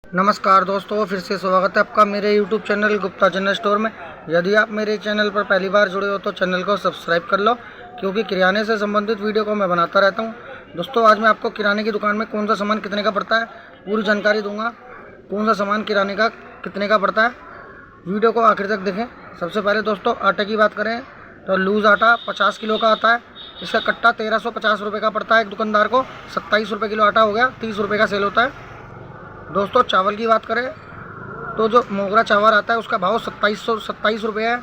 नमस्कार दोस्तों, फिर से स्वागत है आपका मेरे YouTube channel Gupta general store में। यदि आप मेरे चैनल पर पहली बार जुड़े हो तो चैनल को सब्सक्राइब कर लो, क्योंकि किराने से संबंधित वीडियो को मैं बनाता रहता हूं। दोस्तों, आज मैं आपको किराने की दुकान में कौन सा सामान कितने का पड़ता है पूरी जानकारी दूंगा। कौन सा सामान किराने का कितने का पड़ता है, वीडियो को आखिर तक देखें। सबसे पहले दोस्तों, आटे की बात करें तो लूज़ आटा 50 किलो का आता है। इसका कट्टा 1350 रुपये का पड़ता है एक दुकानदार को। 27 रुपये किलो आटा हो गया, 30 रुपये का सेल होता है। दोस्तों, चावल की बात करें तो जो मोगरा चावल आता है उसका भाव 27 रुपये है।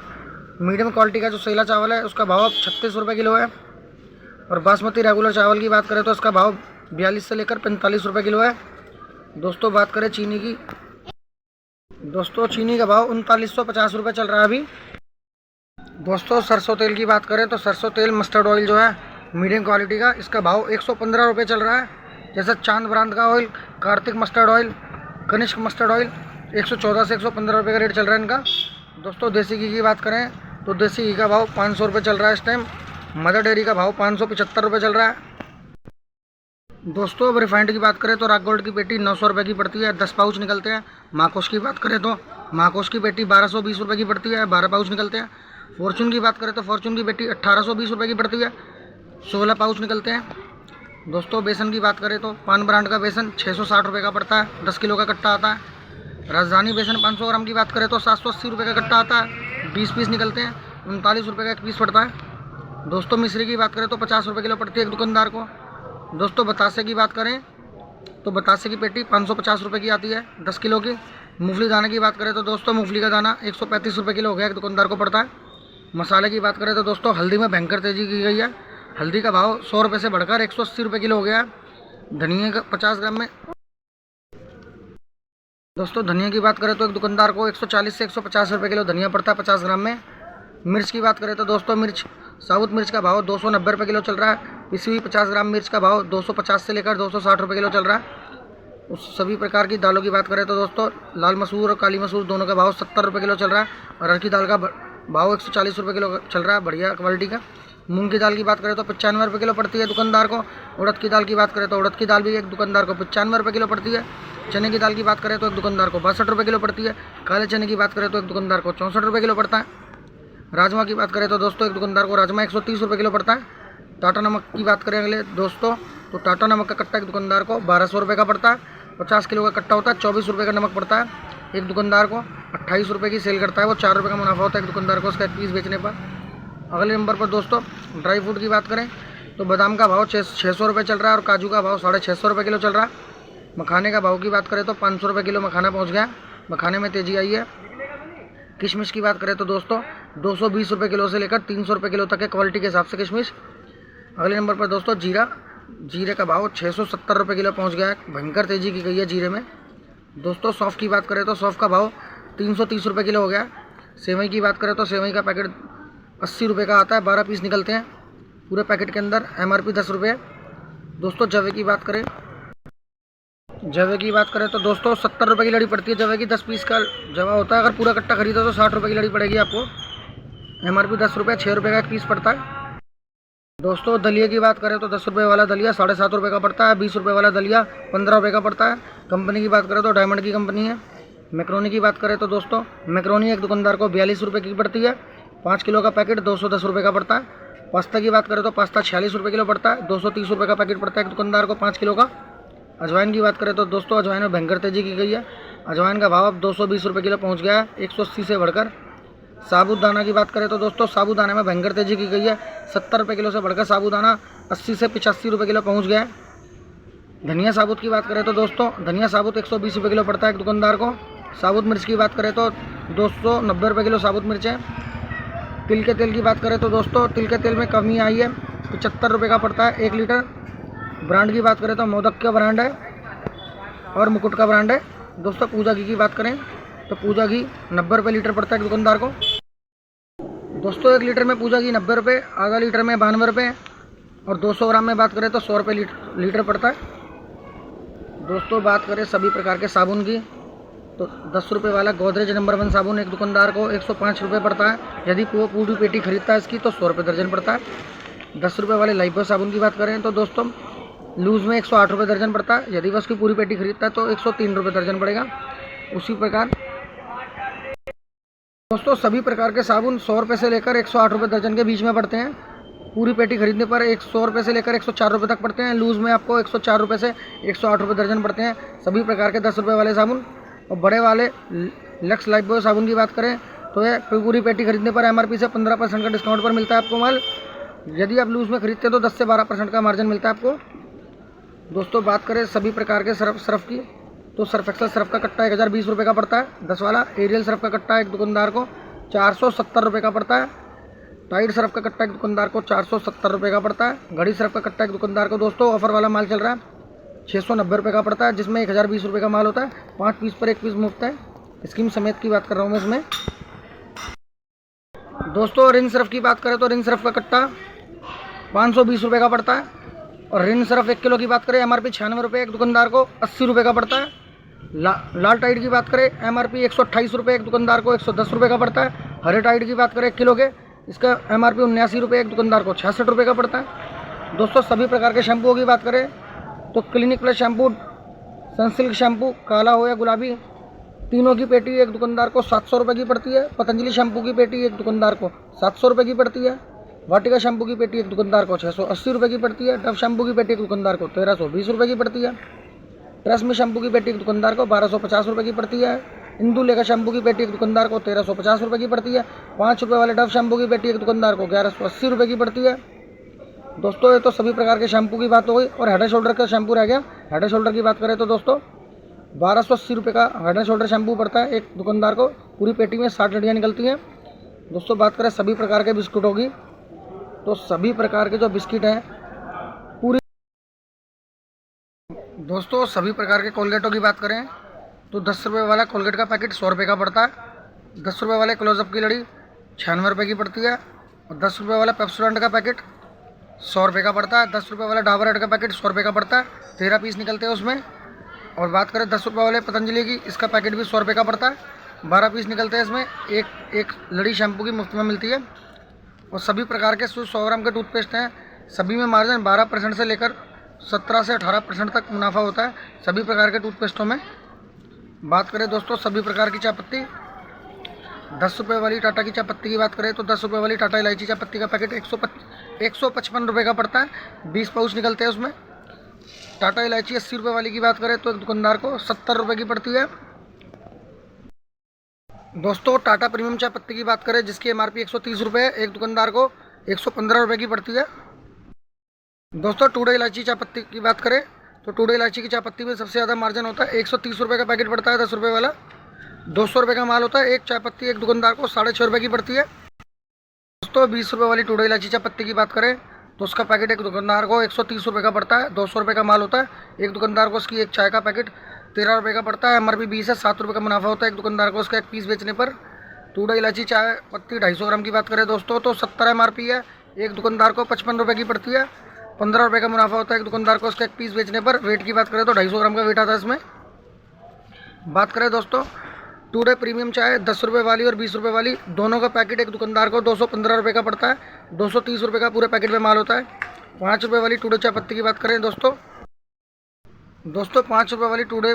मीडियम क्वालिटी का जो सेला चावल है उसका भाव 36 रुपये किलो है। और बासमती रेगुलर चावल की बात करें तो इसका भाव 42 से लेकर 45 रुपये किलो है। दोस्तों, बात करें चीनी की, दोस्तों चीनी का भाव 3950 रुपये चल रहा है अभी। दोस्तों, सरसों तेल की बात करें तो सरसों तेल मस्टर्ड ऑयल जो है मीडियम क्वालिटी का, इसका भाव 115 रुपये चल रहा है। जैसे चांद ब्रांड का oil, Kartik mustard oil, Kanishka mustard oil 114 से 115 रुपये का रेट चल रहा है इनका। दोस्तों, देसी घी की बात करें तो देसी घी का भाव 500 रुपये चल रहा है इस टाइम। मदर डेयरी का भाव 575 रुपये चल रहा है। दोस्तों, अब रिफाइंड की बात करें तो रॉक गोल्ड की पेटी 900 रुपये की पड़ती है, 10 पाउच निकलते हैं। माकोस की बात करें तो माकोस की पेटी 1220 रुपये की पड़ती है, 12 पाउच निकलते हैं। फॉर्चून की बात करें तो फॉर्चून की पेटी 1820 रुपये की पड़ती है, 16 पाउच निकलते हैं। दोस्तों, बेसन की बात करें तो पान ब्रांड का बेसन 660 रुपये का पड़ता है, 10 किलो का कट्टा आता है। राजधानी बेसन 500 ग्राम की बात करें तो 780 रुपये का कट्टा आता है, 20 पीस निकलते हैं, 39 रुपये का एक पीस पड़ता है। दोस्तों, मिश्री की बात करें तो 50 रुपये किलो पड़ती है एक दुकानदार को। दोस्तों, बतासे की बात करें तो बतासे की पेटी 550 रुपये की आती है, 10 किलो की। मूंगफली दाने की बात करें तो दोस्तों मूंगफली का दाना 135 रुपये किलो हो गया एक दुकानदार को पड़ता है। मसाले की बात करें तो दोस्तों हल्दी में भयंकर तेज़ी की गई है, हल्दी का भाव 100 रुपये से बढ़कर 180 रुपये किलो हो गया है। धनिया का 50 ग्राम में, दोस्तों धनिया की बात करें तो एक दुकानदार को 140 से 150 रुपये किलो धनिया पड़ता है 50 ग्राम में। मिर्च की बात करें तो दोस्तों मिर्च, साबुत मिर्च का भाव 290 रुपये किलो चल रहा है। पिसी हुई 50 ग्राम मिर्च का भाव 250 से लेकर 260 रुपये किलो चल रहा है। उस सभी प्रकार की दालों की बात करें तो दोस्तों लाल मसूर और काली मसूर दोनों का भाव 70 रुपये किलो चल रहा है। अरहर की दाल का भाव 140 रुपये किलो चल रहा है, बढ़िया क्वालिटी का। मूंग की दाल की बात करें तो 95 रुपये किलो पड़ती है दुकानदार को। उड़द की दाल की बात करें तो उड़द की दाल भी एक दुकानदार को 95 रुपये किलो पड़ती है। चने की दाल की बात करें तो एक दुकानदार को 62 रुपये किलो पड़ती है। काले चने की बात करें तो एक दुकानदार को 64 रुपये किलो पड़ता है। राजमा की बात करें तो दोस्तों एक दुकानदार को राजमा 130 रुपये किलो पड़ता है। टाटा नमक की बात करें अगले दोस्तों तो टाटा नमक का कट्टा एक दुकानदार को 1200 रुपये का पड़ता है। 50 किलो का कट्टा होता है, 24 रुपये का नमक पड़ता है। एक दुकानदार को 28 रुपये की सेल करता है, वो 4 रुपये का मुनाफा होता है एक दुकानदार को उसका एक पीस बेचने पर। अगले नंबर पर दोस्तों ड्राई फ्रूट की बात करें तो बादाम का भाव 600 रुपये चल रहा है और काजू का भाव 650 रुपये किलो चल रहा है। मखाने का भाव की बात करें तो 500 रुपये किलो मखाना पहुंच गया, मखाने में तेज़ी आई है। किशमिश की बात करें तो दोस्तों 220 रुपये किलो से लेकर 300 रुपये किलो तक है क्वालिटी के हिसाब से किशमिश। अगले नंबर पर दोस्तों जीरे का भाव 670 रुपये किलो पहुँच गया है, भयंकर तेज़ी की गई है जीरे में। दोस्तों, सौंफ की बात करें तो सौंफ का भाव 330 रुपये किलो हो गया। सेवई की बात करें तो सेवई का पैकेट 80 रुपये का आता है, 12 पीस निकलते हैं पूरे पैकेट के अंदर, MRP 10 रुपये। दोस्तों, जवे की बात करें तो दोस्तों 70 रुपये की लड़ी पड़ती है जवे की, 10 पीस का जवा होता है। अगर पूरा कट्टा खरीदो तो 60 रुपये की लड़ी पड़ेगी आपको। MRP 10 रुपये, 6 रुपये का एक पीस पड़ता है। दोस्तों, दलिया की बात करें तो 10 रुपये वाला दलिया 7.5 रुपये का पड़ता है, 20 रुपये वाला दलिया 15 रुपये का पड़ता है। कंपनी की बात करें तो डायमंड की कंपनी है। मैक्रोनी की बात करें तो दोस्तों मैक्रोनी एक दुकानदार को 42 रुपये की पड़ती है, 5 किलो का पैकेट 210 रुपये का पड़ता है। पास्ता की बात करें तो पास्ता 46 रुपये किलो पड़ता है, 230 रुपये का पैकेट पड़ता है एक दुकानदार को 5 किलो का। अजवाइन की बात करें तो दोस्तों अजवाइन में भयंकर तेज़ी की गई है, अजवाइन का भाव अब 220 रुपये किलो पहुंच गया है, 180 से बढ़कर। साबूदाना की बात करें तो दोस्तों साबूदाने में भयंकर तेज़ी की गई है, 70 रुपये किलो से बढ़कर साबूदाना 80 से 85 रुपये किलो पहुँच गया है। धनिया साबुत की बात करें तो दोस्तों धनिया साबुत 120 रुपये किलो पड़ता है एक दुकानदार को। साबुत मिर्च की बात करें तो 290 रुपये किलो साबुत मिर्च है। तिल के तेल की बात करें तो दोस्तों तिल के तेल में कमी आई है, 75 रुपये का पड़ता है 1 लीटर। ब्रांड की बात करें तो मोदक का ब्रांड है और मुकुट का ब्रांड है। दोस्तों, पूजा घी की बात करें तो पूजा घी 90 रुपये लीटर पड़ता है एक दुकानदार को। दोस्तों, 1 लीटर में पूजा घी 90 रुपये, आधा लीटर में 92 रुपये और 200 ग्राम में बात करें तो 100 रुपये लीटर पड़ता है। दोस्तों, बात करें सभी प्रकार के साबुन की तो 10 रुपये वाला गोदरेज नंबर 1 साबुन एक दुकानदार को 105 रुपये पड़ता है। यदि वो पूरी पेटी खरीदता है इसकी तो 100 रुपये दर्जन पड़ता है। 10 रुपये वाले लाइफबॉय साबुन की बात करें तो दोस्तों लूज़ में 108 रुपये दर्जन पड़ता है। यदि वह उसकी पूरी पेटी खरीदता है तो 103 रुपये दर्जन पड़ेगा। उसी प्रकार दोस्तों सभी प्रकार के साबुन 100 रुपये से लेकर 108 रुपये दर्जन के बीच में पड़ते हैं। पूरी पेटी खरीदने पर 100 रुपये से लेकर 104 रुपये तक पड़ते हैं। लूज़ में आपको 104 रुपये से 108 रुपये दर्जन पड़ते हैं सभी प्रकार के 10 रुपये वाले साबुन। और बड़े वाले लक्स लाइफबॉय साबुन की बात करें तो यह पूरी पेटी खरीदने पर MRP से 15% का डिस्काउंट पर मिलता है आपको माल। यदि आप लूज़ में खरीदते हैं तो 10 से 12% का मार्जिन मिलता है आपको। दोस्तों बात करें सभी प्रकार के सर्फ की तो सर्फ एक्सल सर्फ का कट्टा 1020 रुपये का पड़ता है 10 वाला। एरियल सर्फ का कट्टा एक दुकानदार को 470 रुपये का पड़ता है। टाइड सर्फ का कट्टा एक दुकानदार को 470 रुपये का पड़ता है। घड़ी सर्फ का कट्टा एक दुकानदार को दोस्तों ऑफर वाला माल चल रहा है 690 रुपये का पड़ता है, जिसमें 1020 रुपये का माल होता है। 5 पीस पर 1 पीस मुफ्त है। स्कीम समेत की बात कर रहा हूँ मैं इसमें। दोस्तों रिन सर्फ की बात करें तो रिन सर्फ का कट्टा 520 रुपये का पड़ता है। और रिन सर्फ 1 किलो की बात करें MRP 96 रुपये, एक दुकानदार को 80 रुपये का पड़ता है। लाल टाइड की बात करें MRP 128 रुपये, एक दुकानदार को 110 रुपये का पड़ता है। हरे टाइड की बात करें 1 किलो के, इसका MRP 79 रुपये, एक दुकानदार को 66 रुपये का पड़ता है। दोस्तों सभी प्रकार के शैम्पुओं की बात करें तो clinic plus shampoo, Sunsilk shampoo, काला हो या गुलाबी, तीनों की पेटी एक दुकानदार को 700 रुपये की पड़ती है। पतंजलि शैम्पू की पेटी एक दुकानदार को 700 रुपये की पड़ती है। वाटिका शैम्पू की पेटी एक दुकानदार को 680 रुपये की पड़ती है। डव शैम्पू की पेटी एक दुकानदार को 1320 रुपये की पड़ती है। ट्रेसमी शैम्पू की पेटी एक दुकानदार को 1250 रुपये की पड़ती है। इंदू लेखा शैम्पू की पेटी एक दुकानदार को 1350 रुपये की पड़ती है। 5 रुपये वाले डव शैम्पू की पेटी एक दुकानदार को 1180 रुपये की पड़ती है। दोस्तों ये तो सभी प्रकार के शैम्पू की बात हो गई। और हेड एंड शोल्डर का शैम्पू रह गया। हेड एंड शोल्डर की बात करें तो दोस्तों 1280 रुपये का हेड एंड शोल्डर शैम्पू पड़ता है एक दुकानदार को। पूरी पेटी में 60 लड़ियाँ निकलती हैं। दोस्तों बात करें सभी प्रकार के बिस्कुट होगी तो सभी प्रकार के जो बिस्किट हैं पूरी। दोस्तों सभी प्रकार के कोलगेटों की बात करें तो 10 रुपये वाला कोलगेट का पैकेट 100 रुपये का पड़ता है। 10 रुपये वाले क्लोजअप की लड़ी 96 रुपये की पड़ती है। और 10 रुपये वाला पेप्सोडेंट का पैकेट 100 रुपये का पड़ता है। 10 रुपये वाला डाबर रेड का पैकेट 100 रुपये का पड़ता है। 13 पीस निकलते हैं उसमें। और बात करें 10 रुपये वाले पतंजलि की, इसका पैकेट भी 100 रुपये का पड़ता है। 12 पीस निकलते हैं इसमें। एक लड़ी शैम्पू की मुफ्त में मिलती है। और सभी प्रकार के 100 ग्राम के टूथपेस्ट हैं, सभी में मार्जिन 12% से लेकर 17 से 18% तक मुनाफा होता है सभी प्रकार के टूथपेस्टों में। बात करें दोस्तों सभी प्रकार की चायपत्ती, 10 रुपये वाली टाटा की चायपत्ती की बात करें तो 10 रुपये वाली टाटा इलायची चायपत्ती का पैकेट 155 रुपये का पड़ता है। 20 पाउच निकलते हैं उसमें। टाटा इलायची 80 रुपये वाली की बात करें तो एक दुकानदार को 70 रुपये की पड़ती है। दोस्तों टाटा प्रीमियम चाय पत्ती की बात करें जिसकी MRP 130 रुपये है, एक दुकानदार को 115 रुपये की पड़ती है। दोस्तों टुडे इलायची चाय पत्ती की बात करें तो टुडे इलायची की चाय पत्ती में सबसे ज़्यादा मार्जिन होता है। 130 रुपये का पैकेट पड़ता है 10 रुपये वाला। 200 रुपये का माल होता है। एक चाय पत्ती एक दुकानदार को 6.5 रुपये की पड़ती है। दोस्तों 20 रुपये वाली टुडे इलायची चाय पत्ती की बात करें तो उसका पैकेट एक दुकानदार को 130 रुपये का पड़ता है। 200 रुपये का माल होता है। एक दुकानदार को उसकी एक चाय का पैकेट 13 रुपये का पड़ता है। MRP 20 है, 7 रुपये का मुनाफा होता है एक दुकानदार को उसका एक पीस बेचने पर। टुडे इलायची चाय पत्ती 250 ग्राम की बात करें दोस्तों तो 70 MRP है। एक दुकानदार को 55 रुपये की पड़ती है। 15 रुपये का मुनाफा होता है एक दुकानदार को उसका एक पीस बेचने पर। वेट की बात करें तो 250 ग्राम का वेट आता है इसमें। बात करें दोस्तों टुडे प्रीमियम चाय 10 रुपये वाली और 20 रुपये वाली दोनों का पैकेट एक दुकानदार को 215 रुपये का पड़ता है। 230 रुपये का पूरे पैकेट में माल होता है। 5 रुपये वाली टुडे चाय पत्ती की बात करें दोस्तों 5 रुपये वाली टुडे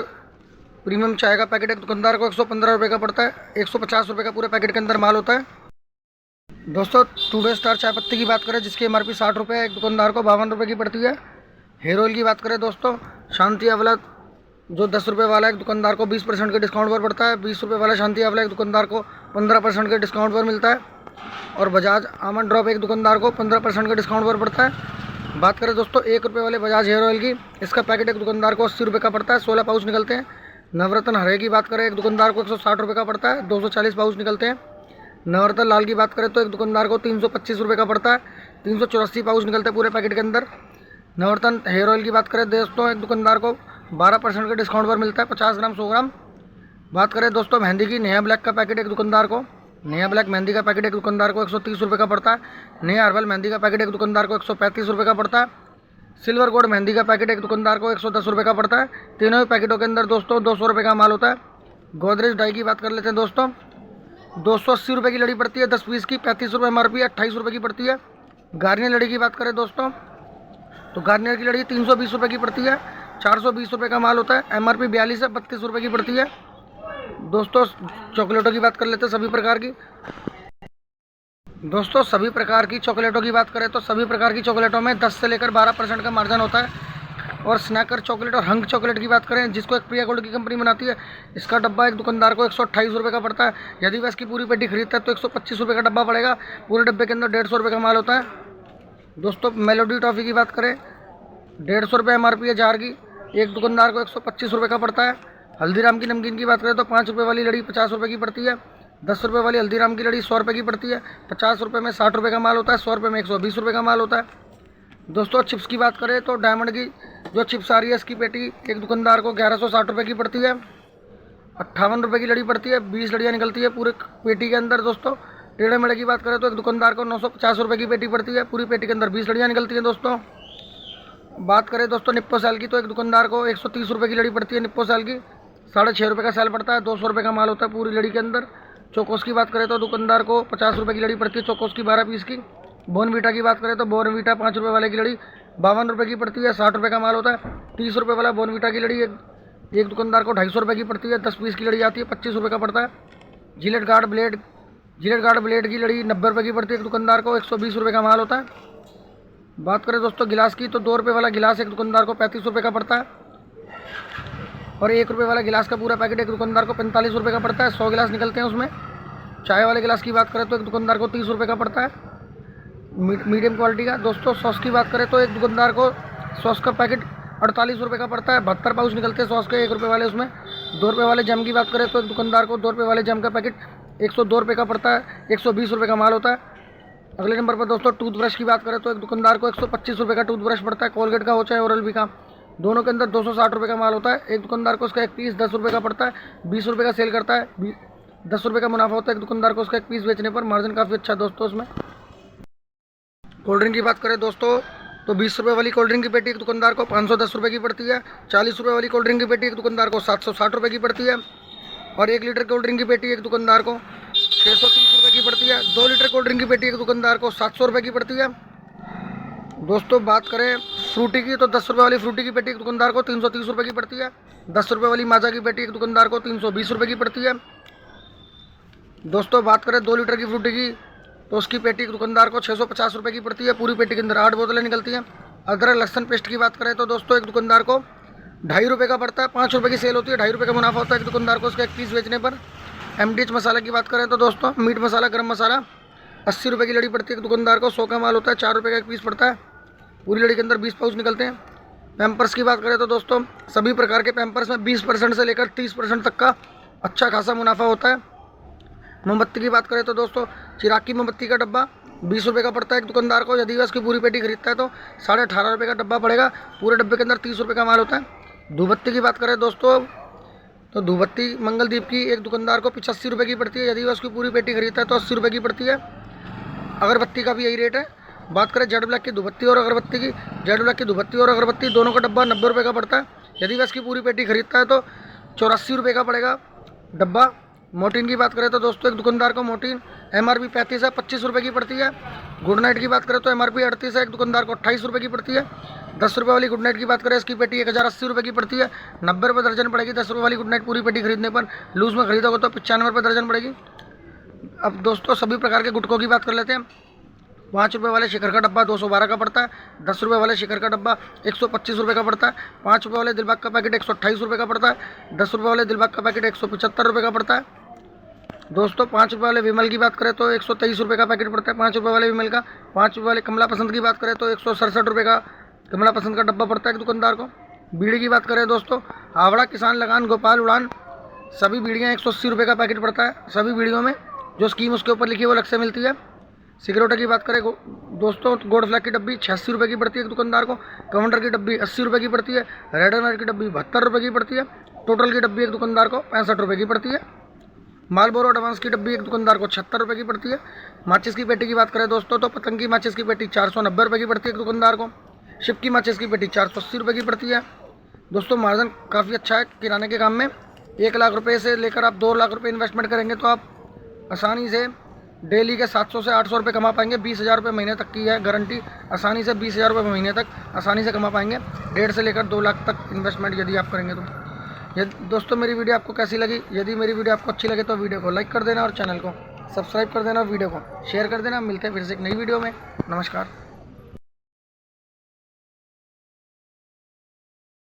प्रीमियम चाय का पैकेट एक दुकानदार को 115 रुपये का पड़ता है। 150 रुपये का पूरे पैकेट के अंदर माल होता है। दोस्तों टुडे स्टार चाय पत्ती की बात करें जिसकी MRP 60 रुपये है, एक दुकानदार को 52 रुपये की पड़ती है। हेयर ऑयल की बात करें दोस्तों शांति आंवला जो 10 रुपये वाला एक दुकानदार को 20% के डिस्काउंट पर पड़ता है। 20 रुपये वाला शांति आंवला एक दुकानदार को 15% के डिस्काउंट पर मिलता है। और बजाज आमंड ड्रॉप एक दुकानदार को 15% के डिस्काउंट पर पड़ता है। बात करें दोस्तों 1 रुपये वाले बजाज हेयर ऑयल की, इसका पैकेट एक दुकानदार को 80 रुपये का पड़ता है। 16 पाउच निकलते हैं। नवरत्न हरे की बात करें एक दुकानदार को 160 रुपये का पड़ता है। 240 पाउच निकलते हैं। नवरत्न लाल की बात करें तो एक दुकानदार को 325 रुपये का पड़ता है। 384 पाउच निकलते हैं पूरे पैकेट के अंदर। नवरत्न हेयर ऑयल की बात करें दोस्तों एक दुकानदार को 12% के डिस्काउंट पर मिलता है 50 ग्राम 100 ग्राम। बात करें दोस्तों मेहंदी की, नया ब्लैक का पैकेट एक दुकानदार को, नया ब्लैक मेहंदी का पैकेट एक दुकानदार को 130 रुपये का पड़ता है। नया हर्बल मेहंदी का पैकेट एक दुकानदार को 135 रुपये का पड़ता है। सिल्वर गोल्ड मेहंदी का पैकेट एक दुकानदार को 110 रुपये का पड़ता है। तीनों ही पैकेटों के अंदर दोस्तों 200 रुपये का माल होता है। गोदरेज डाई की बात कर लेते हैं दोस्तों 280 रुपये की लड़ी पड़ती है 10 पीस की। 35 रुपये MRP 28 रुपये की पड़ती है। गार्नियर लड़ी की बात करें दोस्तों तो गार्नियर की लड़ी 320 रुपये की पड़ती है, 420 रुपये का माल होता है। MRP 42 है, 32 रुपये की पड़ती है। दोस्तों चॉकलेटों की बात कर लेते हैं सभी प्रकार की। दोस्तों सभी प्रकार की चॉकलेटों की बात करें तो सभी प्रकार की चॉकलेटों में 10 से लेकर 12% का मार्जिन होता है। और स्नैकर चॉकलेट और हंक चॉकलेट की बात करें, जिसको एक प्रिया गोल्ड की कंपनी बनाती है, इसका डब्बा एक दुकानदार को 128 रुपये का पड़ता है। यदि वह इसकी पूरी पेटी खरीदता है तो 125 रुपये का डब्बा पड़ेगा। पूरे डब्बे के अंदर 150 रुपये का माल होता है। दोस्तों मेलोडी टॉफ़ी की बात करें, 150 रुपये MRP है जार की, एक दुकानदार को 125 रुपये का पड़ता है। हल्दीराम की नमकीन की बात करें तो 5 रुपये वाली लड़ी 50 रुपये की पड़ती है। 10 रुपये वाली हल्दीराम की लड़ी 100 रुपये की पड़ती है। 50 रुपये में 60 रुपये का माल होता है, 100 रुपये में 120 रुपये का माल होता है। दोस्तों चिप्स की बात करें तो डायमंड की जो चिप्स आ रही है, इसकी पेटी एक दुकानदार को 1160 रुपये की पड़ती है। 58 रुपये की लड़ी पड़ती है, 20 लड़ियाँ निकलती है पूरे पेटी के अंदर। दोस्तों टेढ़े मेढ़े की बात करें तो एक दुकानदार को 950 रुपये की पेटी पड़ती है, पूरी पेटी के अंदर 20 लड़ियाँ निकलती हैं। दोस्तों बात करें दोस्तों निप्पो सेल की, तो एक दुकानदार को 130 रुपये की लड़ी पड़ती है निप्पो सेल की, 6.5 रुपये का सेल पड़ता है, 200 रुपये का माल होता है पूरी लड़ी के अंदर। चोकोस की बात करें तो दुकानदार को 50 रुपये की लड़ी पड़ती है, चोकोस की 12 पीस की। बोर्नवीटा की बात करें तो बोर्नवीटा 5 रुपये वाले की लड़ी 52 रुपये की पड़ती है, 60 रुपये का माल होता है। 30 रुपये वाला बोर्नवीटा की लड़ी एक दुकानदार को 250 रुपये की पड़ती है, 10 पीस की लड़ी आती है, 25 रुपये का पड़ता है। जिलेट गार्ड ब्लेड की लड़ी 90 रुपये की पड़ती है, एक दुकानदार को 120 रुपये का माल होता है। बात करें दोस्तों गिलास की, तो 2 रुपये वाला गिलास एक दुकानदार को 35 रुपये का पड़ता है। और 1 रुपये वाला गिलास का पूरा पैकेट एक दुकानदार को 45 रुपये का पड़ता है। 100 गिलास निकलते हैं उसमें। चाय वाले गिलास की बात करें तो एक दुकानदार को 30 रुपये का पड़ता है, मीडियम क्वालिटी का। दोस्तों सॉस की बात करें तो एक दुकानदार को सॉस का पैकेट 48 रुपये का पड़ता है। 72 पाउच निकलते हैं सॉस के 1 रुपये वाले उसमें। 2 रुपये वाले जैम की बात करें तो एक दुकानदार को 2 रुपये वाले जैम का पैकेट 102 रुपये का पड़ता है, 120 रुपये का माल होता है। अगले नंबर पर दोस्तों टूथब्रश की बात करें तो एक दुकानदार को 125 रुपये का टूथब्रश पड़ता है, कोलगेट का हो चाहे ओरल बी का, दोनों के अंदर 260 रुपये का माल होता है। एक दुकानदार को उसका एक पीस 10 रुपये का पड़ता है, 20 रुपये का सेल करता है, 10 रुपये का मुनाफा होता है एक दुकानदार को उसका एक पीस बेचने पर। मार्जिन काफ़ी अच्छा है दोस्तों उसमें। कोल्ड ड्रिंक की बात करें दोस्तों तो 20 रुपये वाली कोल्ड ड्रिंक की पेटी एक दुकानदार को 510 रुपये की पड़ती है। 40 रुपये वाली कोल्ड ड्रिंक की पेटी एक दुकानदार को 760 रुपये की पड़ती है। और 1 लीटर कोल्ड ड्रिंक की पेटी एक दुकानदार को 630 रुपये की पड़ती है। 2 लीटर कोल्ड ड्रिंक की पेटी एक दुकानदार को 700 रुपये की पड़ती है। दोस्तों बात करें फ्रूटी की, तो 10 रुपये वाली फ्रूटी की पेटी एक दुकानदार को 330 रुपये की पड़ती है। 10 रुपये वाली माजा की पेटी एक दुकानदार को 320 रुपये की पड़ती है। दोस्तों बात करें 2 लीटर की फ्रूटी की, तो उसकी पेटी एक दुकानदार को 650 रुपये की पड़ती है, पूरी पेटी के अंदर 8 बोतलें निकलती हैं। अदरक लहसुन पेस्ट की बात करें तो दोस्तों एक दुकानदार को 2.5 रुपये का पड़ता है, 5 रुपये की सेल होती है, 2.5 रुपये का मुनाफा होता है एक दुकानदार को उसका एक पीस बेचने पर। MDH मसाला की बात करें तो दोस्तों मीट मसाला गरम मसाला 80 रुपये की लड़ी पड़ती है एक दुकानदार को, 100 का माल होता है, 4 रुपये का एक पीस पड़ता है, पूरी लड़ी के अंदर 20 पाउच निकलते हैं। पैम्पर्स की बात करें तो दोस्तों सभी प्रकार के पैम्पर्स में 20% से लेकर 30% तक का अच्छा खासा मुनाफा होता है। मोमबत्ती की बात करें तो दोस्तों चिराग की मोमबत्ती का डब्बा 20 रुपये का पड़ता है एक दुकानदार को, यदि वह उसकी पूरी पेटी खरीदता है तो 18.5 रुपये का डब्बा पड़ेगा, पूरे डब्बे के अंदर 30 रुपये का माल होता है। धूपबत्ती की बात करें दोस्तों तो धूपबत्ती मंगलदीप की एक दुकानदार को 85 रुपये की पड़ती है, यदि वह उसकी पूरी पेटी खरीदता है तो 80 रुपये की पड़ती है। अगरबत्ती का भी यही रेट है। बात करें जेड ब्लैक की धूपबत्ती और अगरबत्ती की, जेड ब्लैक की धूपबत्ती और अगरबत्ती दोनों का डब्बा 90 रुपये का पड़ता है, यदि वह इसकी पूरी पेटी खरीदता है तो 84 रुपये का पड़ेगा डब्बा। मोर्टीन की बात करें तो दोस्तों एक दुकानदार को मोर्टीन MRP 35 है, 25 रुपये की पड़ती है। गुड नाइट की बात करें तो MRP 38 है, एक दुकानदार को 28 रुपये की पड़ती है। 10 रुपये वाली गुड नाइट की बात करें इसकी पेटी 1080 रुपये की पड़ती है, 90 रुपये दर्जन पड़ेगी। 10 रुपये वाली गुड नाइट पूरी पेटी खरीदने पर, लूज़ में खरीदोगे तो 95 रुपये दर्जन पड़ेगी। अब दोस्तों सभी प्रकार के गुटकों की बात कर लेते हैं। 5 रुपये वाले शिखर का डब्बा 212 का पड़ता है। 10 रुपये वाले शिखर का डब्बा 125 रुपये का पड़ता है। 5 रुपये वाले दिलबाग का पैकेट 128 रुपये का पड़ता है। 10 रुपये वाले दिलबाग का पैकेट 175 रुपये का पड़ता है। दोस्तों 5 रुपये वाले विमल की बात करें तो 123 रुपये का पैकेट पड़ता है 5 रुपये वाले विमल का। 5 रुपये वाले कमला पसंद की बात करें तो 167 रुपये का कमला पसंद का डब्बा पड़ता है एक दुकानदार को। बीड़ी की बात करें दोस्तों हावड़ा, किसान, लगान, गोपाल, उड़ान सभी बीड़ियाँ 180 रुपये का पैकेट पड़ता है। सभी बीड़ियों में जो स्कीम उसके ऊपर लिखी है वो अलग से मिलती है। सिगरेटों की बात करें दोस्तों गोल्ड फ्लैग की डब्बी 86 रुपये की पड़ती है एक दुकानदार को। कमांडर की डब्बी 80 रुपये की पड़ती है। रेड एंड वाइट की डब्बी 72 रुपये की पड़ती है। टोटल की डब्बी एक दुकानदार को 65 रुपये की पड़ती है। मालबोरो एडवांस की डब्बी एक दुकानदार को 76 रुपये की पड़ती है। माचिस की पेटी की बात करें दोस्तों तो पतंग की माचिस की पेटी 490 रुपये की पड़ती है एक दुकानदार को। शिप की माचिस की पेटी 480 रुपये की पड़ती है। दोस्तों मार्जिन काफ़ी अच्छा है किराने के काम में। 1 लाख रुपये से लेकर आप 2 लाख रुपये इन्वेस्टमेंट करेंगे तो आप आसानी से डेली के 700 से 800 रुपये कमा पाएंगे। 20,000 रुपये महीने तक की है गारंटी, आसानी से 20,000 रुपये महीने तक आसानी से कमा पाएंगे। 1.5 से लेकर 2 लाख तक इन्वेस्टमेंट यदि आप करेंगे तो। यदि दोस्तों मेरी वीडियो आपको कैसी लगी, यदि मेरी वीडियो आपको अच्छी लगे तो वीडियो को लाइक कर देना और चैनल को सब्सक्राइब कर देना और वीडियो को शेयर कर देना। मिलते हैं फिर से एक नई वीडियो में। नमस्कार।